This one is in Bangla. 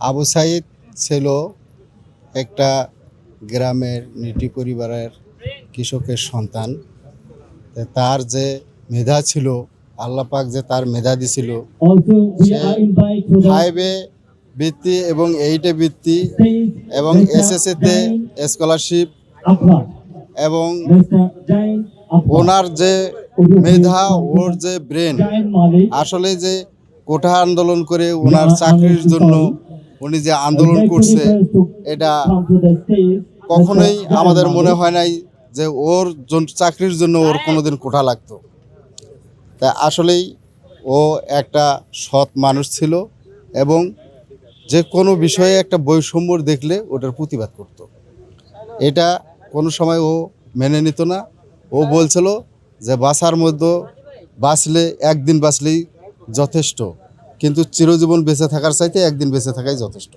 আবু সাইদ ছিল একটা গ্রামের নিটি পরিবারের কৃষকের সন্তান। তার যে মেধা ছিল, আল্লাহ পাক যে তার মেধা দিছিল, সে 5-এ বৃত্তি এবং 8-এ বৃত্তি এবং এসএসসিতে স্কলারশিপ এবং ওনার যে মেধা, ওর যে ব্রেন, আসলে যে কোঠা আন্দোলন করে ওনার চাকরির জন্য উনি যে আন্দোলন করছে, এটা কখনোই আমাদের মনে হয় নাই যে ওর চাকরির জন্য ওর কোনোদিন কোঠা লাগতো। তা আসলেই ও একটা সৎ মানুষ ছিল এবং যে কোনো বিষয়ে একটা বৈষম্য দেখলে ওটার প্রতিবাদ করত। এটা কোনো সময় ও মেনে নিত না। ও বলছিল যে বাঁচার মধ্যে বাঁচলে একদিন বাঁচলেই যথেষ্ট, কিন্তু চিরজীবন বেঁচে থাকার চাইতে একদিন বেঁচে থাকাই যথেষ্ট।